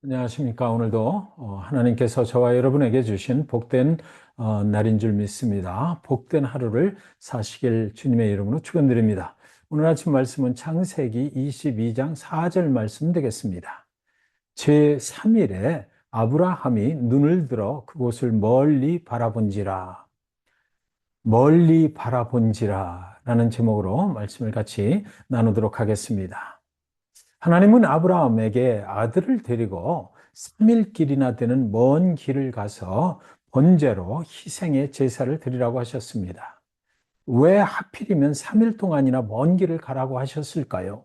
안녕하십니까. 오늘도 하나님께서 저와 여러분에게 주신 복된 날인 줄 믿습니다. 복된 하루를 사시길 주님의 이름으로 축원드립니다. 오늘 아침 말씀은 창세기 22장 4절 말씀 되겠습니다. 제3일에 아브라함이 눈을 들어 그곳을 멀리 바라본지라 라는 제목으로 말씀을 같이 나누도록 하겠습니다. 하나님은 아브라함에게 아들을 데리고 3일 길이나 되는 먼 길을 가서 번제로 희생의 제사를 드리라고 하셨습니다. 왜 하필이면 3일 동안이나 먼 길을 가라고 하셨을까요?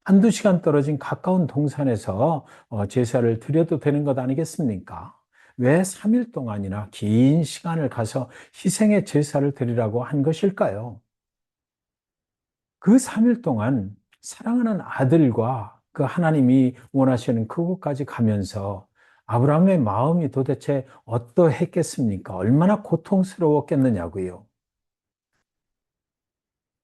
한두 시간 떨어진 가까운 동산에서 제사를 드려도 되는 것 아니겠습니까? 왜 3일 동안이나 긴 시간을 가서 희생의 제사를 드리라고 한 것일까요? 그 3일 동안 사랑하는 아들과 그 하나님이 원하시는 그곳까지 가면서 아브라함의 마음이 도대체 어떠했겠습니까? 얼마나 고통스러웠겠느냐고요.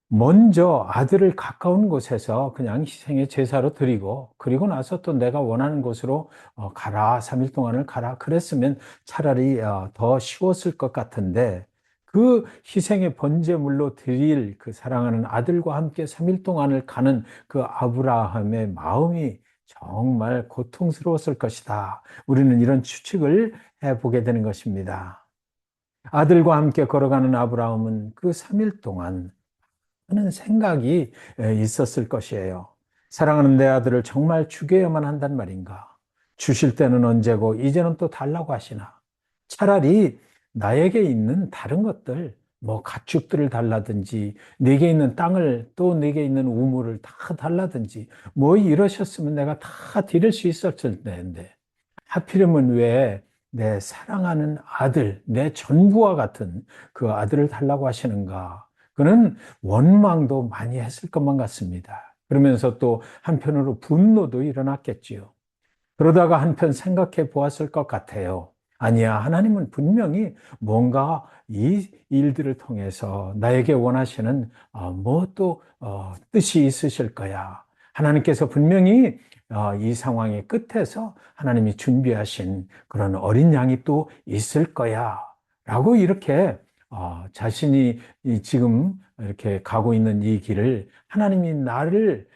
먼저 아들을 가까운 곳에서 그냥 희생의 제사로 드리고, 그리고 나서 또 내가 원하는 곳으로 가라, 3일 동안을 가라 그랬으면 차라리 더 쉬웠을 것 같은데, 그 희생의 번제물로 드릴 그 사랑하는 아들과 함께 3일 동안을 가는 그 아브라함의 마음이 정말 고통스러웠을 것이다. 우리는 이런 추측을 해보게 되는 것입니다. 아들과 함께 걸어가는 아브라함은 그 3일 동안 하는 생각이 있었을 것이에요. 사랑하는 내 아들을 정말 죽여야만 한단 말인가? 주실 때는 언제고 이제는 또 달라고 하시나? 차라리 나에게 있는 다른 것들, 뭐 가축들을 달라든지 내게 있는 땅을 또 내게 있는 우물을 다 달라든지 뭐 이러셨으면 내가 다 드릴 수 있었을 텐데 하필이면 왜 내 사랑하는 아들, 내 전부와 같은 그 아들을 달라고 하시는가? 그는 원망도 많이 했을 것만 같습니다. 그러면서 또 한편으로 분노도 일어났겠지요. 그러다가 한편 생각해 보았을 것 같아요. 아니야, 하나님은 분명히 뭔가 이 일들을 통해서 나에게 원하시는 뭐 또 뜻이 있으실 거야. 하나님께서 분명히 이 상황의 끝에서 하나님이 준비하신 그런 어린 양이 또 있을 거야. 라고 이렇게 자신이 지금 이렇게 가고 있는 이 길을 하나님이 나를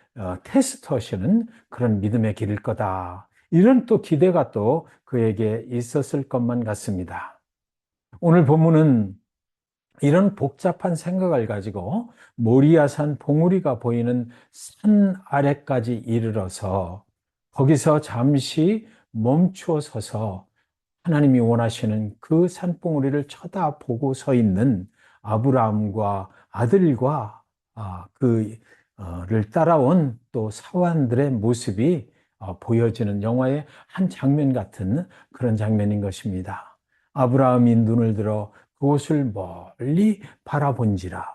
테스트하시는 그런 믿음의 길일 거다. 이런 또 기대가 또 그에게 있었을 것만 같습니다. 오늘 본문은 이런 복잡한 생각을 가지고 모리아산 봉우리가 보이는 산 아래까지 이르러서 거기서 잠시 멈추어 서서 하나님이 원하시는 그 산봉우리를 쳐다보고 서 있는 아브라함과 아들과 그를 따라온 또 사환들의 모습이 보여지는 영화의 한 장면 같은 그런 장면인 것입니다. 아브라함이 눈을 들어 그곳을 멀리 바라본지라.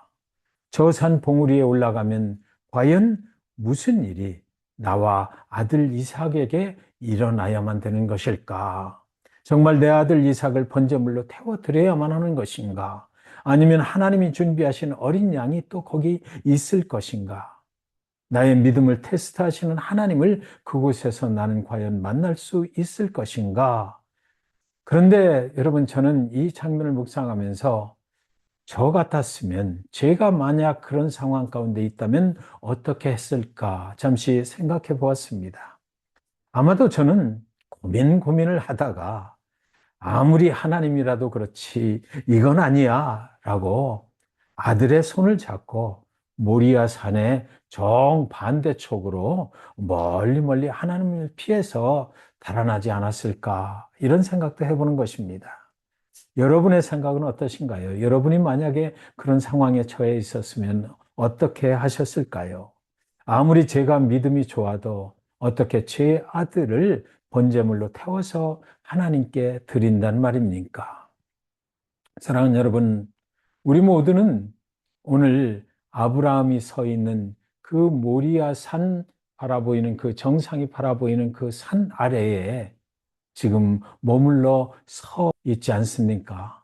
저 산 봉우리에 올라가면 과연 무슨 일이 나와 아들 이삭에게 일어나야만 되는 것일까? 정말 내 아들 이삭을 번제물로 태워드려야만 하는 것인가? 아니면 하나님이 준비하신 어린 양이 또 거기 있을 것인가? 나의 믿음을 테스트하시는 하나님을 그곳에서 나는 과연 만날 수 있을 것인가? 그런데 여러분, 저는 이 장면을 묵상하면서 저 같았으면, 제가 만약 그런 상황 가운데 있다면 어떻게 했을까? 잠시 생각해 보았습니다. 아마도 저는 고민을 하다가 아무리 하나님이라도 그렇지, 이건 아니야. 라고 아들의 손을 잡고 모리아 산의 정반대쪽으로 멀리 하나님을 피해서 달아나지 않았을까? 이런 생각도 해보는 것입니다. 여러분의 생각은 어떠신가요? 여러분이 만약에 그런 상황에 처해 있었으면 어떻게 하셨을까요? 아무리 제가 믿음이 좋아도 어떻게 제 아들을 번제물로 태워서 하나님께 드린단 말입니까? 사랑하는 여러분, 우리 모두는 오늘 아브라함이 서 있는 그 모리아 산 바라보이는 그 정상이 바라보이는 그 산 아래에 지금 머물러 서 있지 않습니까?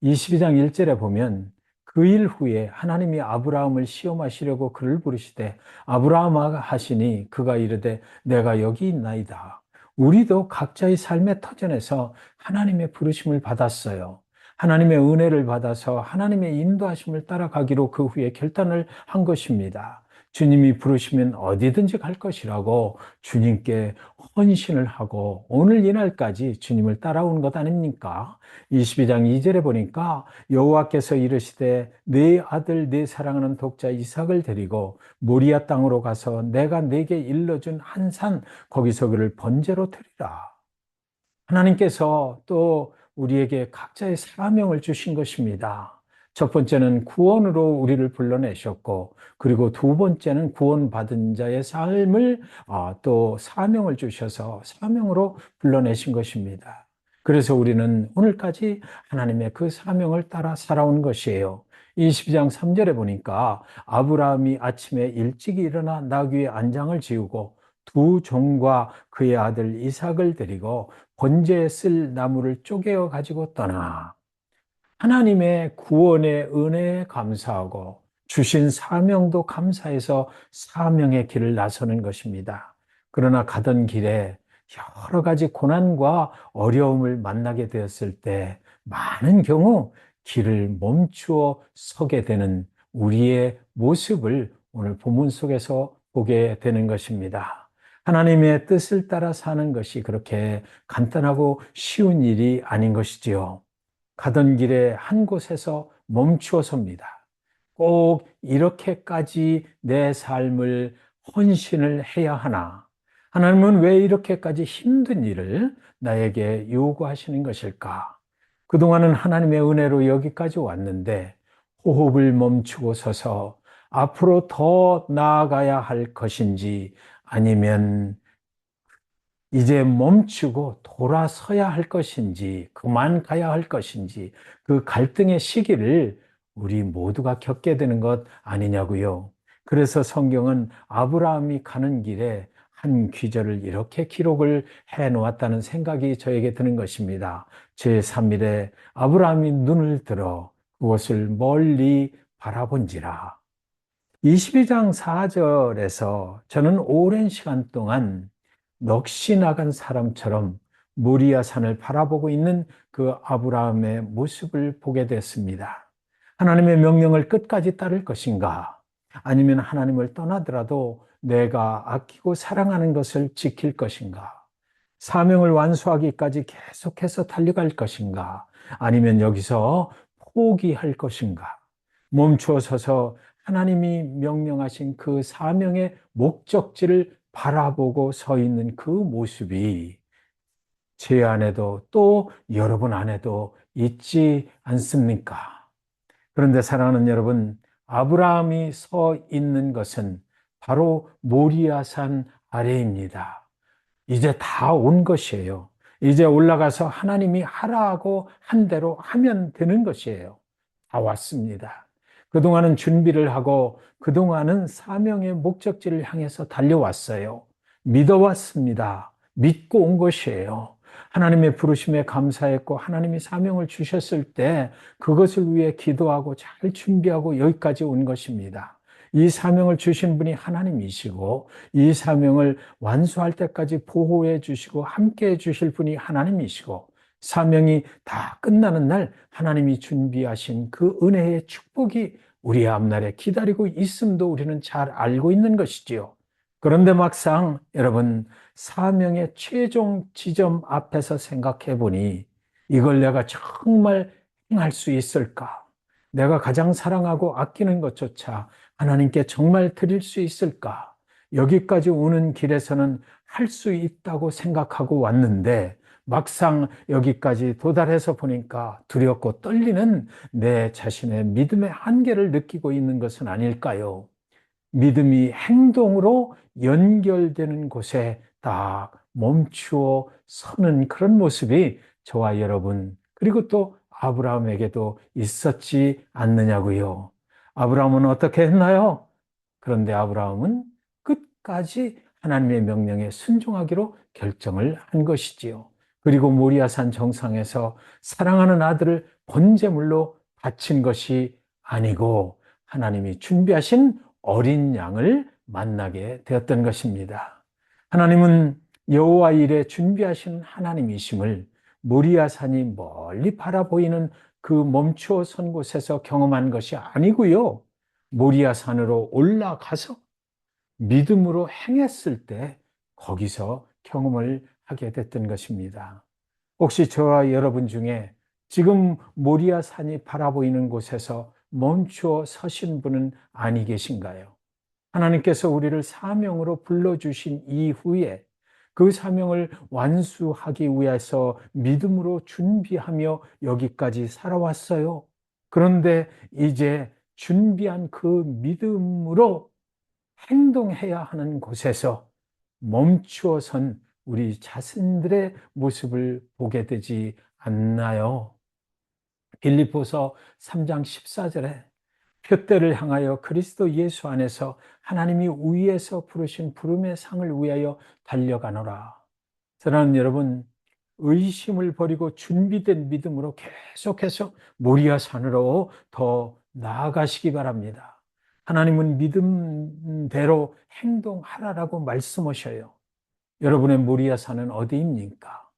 22장 1절에 보면 그 일 후에 하나님이 아브라함을 시험하시려고 그를 부르시되 아브라함아 하시니 그가 이르되 내가 여기 있나이다. 우리도 각자의 삶의 터전에서 하나님의 부르심을 받았어요. 하나님의 은혜를 받아서 하나님의 인도하심을 따라가기로 그 후에 결단을 한 것입니다. 주님이 부르시면 어디든지 갈 것이라고 주님께 헌신을 하고 오늘 이날까지 주님을 따라온 것 아닙니까? 22장 2절에 보니까 여호와께서 이르시되 네 아들 네 사랑하는 독자 이삭을 데리고 모리아 땅으로 가서 내가 네게 일러준 한 산 거기서 그를 번제로 드리라. 하나님께서 또 우리에게 각자의 사명을 주신 것입니다. 첫 번째는 구원으로 우리를 불러내셨고, 그리고 두 번째는 구원받은 자의 삶을 또 사명을 주셔서 사명으로 불러내신 것입니다. 그래서 우리는 오늘까지 하나님의 그 사명을 따라 살아온 것이에요. 22장 3절에 보니까 아브라함이 아침에 일찍 일어나 나귀의 안장을 지우고 두 종과 그의 아들 이삭을 데리고 번제에 쓸 나무를 쪼개어 가지고 떠나 하나님의 구원의 은혜에 감사하고 주신 사명도 감사해서 사명의 길을 나서는 것입니다. 그러나 가던 길에 여러 가지 고난과 어려움을 만나게 되었을 때 많은 경우 길을 멈추어 서게 되는 우리의 모습을 오늘 본문 속에서 보게 되는 것입니다. 하나님의 뜻을 따라 사는 것이 그렇게 간단하고 쉬운 일이 아닌 것이지요. 가던 길에 한 곳에서 멈추어 섭니다. 꼭 이렇게까지 내 삶을 헌신을 해야 하나? 하나님은 왜 이렇게까지 힘든 일을 나에게 요구하시는 것일까? 그동안은 하나님의 은혜로 여기까지 왔는데 호흡을 멈추고 서서 앞으로 더 나아가야 할 것인지 아니면 이제 멈추고 돌아서야 할 것인지, 그만 가야 할 것인지, 그 갈등의 시기를 우리 모두가 겪게 되는 것 아니냐고요. 그래서 성경은 아브라함이 가는 길에 한 귀절을 이렇게 기록을 해 놓았다는 생각이 저에게 드는 것입니다. 제3일에 아브라함이 눈을 들어 그것을 멀리 바라본지라. 22장 4절에서 저는 오랜 시간 동안 넋이 나간 사람처럼 모리아 산을 바라보고 있는 그 아브라함의 모습을 보게 됐습니다. 하나님의 명령을 끝까지 따를 것인가? 아니면 하나님을 떠나더라도 내가 아끼고 사랑하는 것을 지킬 것인가? 사명을 완수하기까지 계속해서 달려갈 것인가? 아니면 여기서 포기할 것인가? 멈추어 서서 하나님이 명령하신 그 사명의 목적지를 바라보고 서 있는 그 모습이 제 안에도 또 여러분 안에도 있지 않습니까? 그런데 사랑하는 여러분, 아브라함이 서 있는 것은 바로 모리아산 아래입니다. 이제 다 온 것이에요. 이제 올라가서 하나님이 하라고 한 대로 하면 되는 것이에요. 다 왔습니다. 그동안은 준비를 하고 그동안은 사명의 목적지를 향해서 달려왔어요. 믿어왔습니다. 믿고 온 것이에요. 하나님의 부르심에 감사했고 하나님이 사명을 주셨을 때 그것을 위해 기도하고 잘 준비하고 여기까지 온 것입니다. 이 사명을 주신 분이 하나님이시고 이 사명을 완수할 때까지 보호해 주시고 함께 해 주실 분이 하나님이시고 사명이 다 끝나는 날 하나님이 준비하신 그 은혜의 축복이 우리 앞날에 기다리고 있음도 우리는 잘 알고 있는 것이지요. 그런데 막상 여러분 사명의 최종 지점 앞에서 생각해 보니 이걸 내가 정말 행할 수 있을까? 내가 가장 사랑하고 아끼는 것조차 하나님께 정말 드릴 수 있을까? 여기까지 오는 길에서는 할 수 있다고 생각하고 왔는데 막상 여기까지 도달해서 보니까 두렵고 떨리는 내 자신의 믿음의 한계를 느끼고 있는 것은 아닐까요? 믿음이 행동으로 연결되는 곳에 딱 멈추어 서는 그런 모습이 저와 여러분, 그리고 또 아브라함에게도 있었지 않느냐고요. 아브라함은 어떻게 했나요? 그런데 아브라함은 끝까지 하나님의 명령에 순종하기로 결정을 한 것이지요. 그리고 모리아산 정상에서 사랑하는 아들을 번제물로 바친 것이 아니고 하나님이 준비하신 어린 양을 만나게 되었던 것입니다. 하나님은 여호와 일에 준비하시는 하나님이심을 모리아 산이 멀리 바라보이는 그 멈추어 선 곳에서 경험한 것이 아니고요. 모리아 산으로 올라가서 믿음으로 행했을 때 거기서 경험을 하게 됐던 것입니다. 혹시 저와 여러분 중에 지금 모리아 산이 바라보이는 곳에서 멈추어 서신 분은 아니 계신가요? 하나님께서 우리를 사명으로 불러주신 이후에 그 사명을 완수하기 위해서 믿음으로 준비하며 여기까지 살아왔어요. 그런데 이제 준비한 그 믿음으로 행동해야 하는 곳에서 멈추어 선 우리 자신들의 모습을 보게 되지 않나요? 빌립보서 3장 14절에 표대를 향하여 그리스도 예수 안에서 하나님이 위에서 부르신 부름의 상을 위하여 달려가노라. 사랑하는 여러분, 의심을 버리고 준비된 믿음으로 계속해서 모리아 산으로 더 나아가시기 바랍니다. 하나님은 믿음대로 행동하라라고 말씀하셔요. 여러분의 모리아 산은 어디입니까?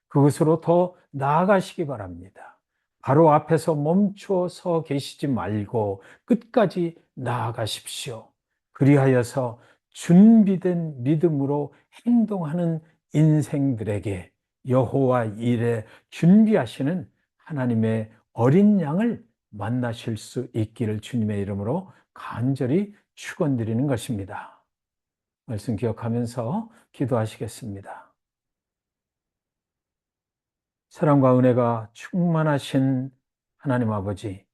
그곳으로 더 나아가시기 바랍니다. 바로 앞에서 멈추어 서 계시지 말고 끝까지 나아가십시오. 그리하여서 준비된 믿음으로 행동하는 인생들에게 여호와 일에 준비하시는 하나님의 어린 양을 만나실 수 있기를 주님의 이름으로 간절히 축원드리는 것입니다. 말씀 기억하면서 기도하시겠습니다. 사랑과 은혜가 충만하신 하나님 아버지,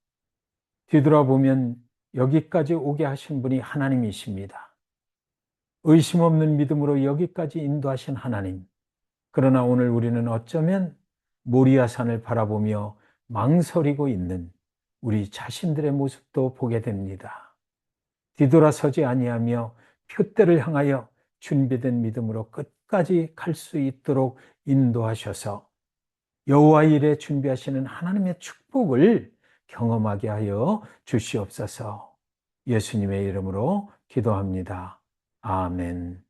뒤돌아보면 여기까지 오게 하신 분이 하나님이십니다. 의심 없는 믿음으로 여기까지 인도하신 하나님. 그러나 오늘 우리는 어쩌면 모리아산을 바라보며 망설이고 있는 우리 자신들의 모습도 보게 됩니다. 뒤돌아서지 아니하며 표대를 향하여 준비된 믿음으로 끝까지 갈 수 있도록 인도하셔서 여호와 일에 준비하시는 하나님의 축복을 경험하게 하여 주시옵소서. 예수님의 이름으로 기도합니다. 아멘.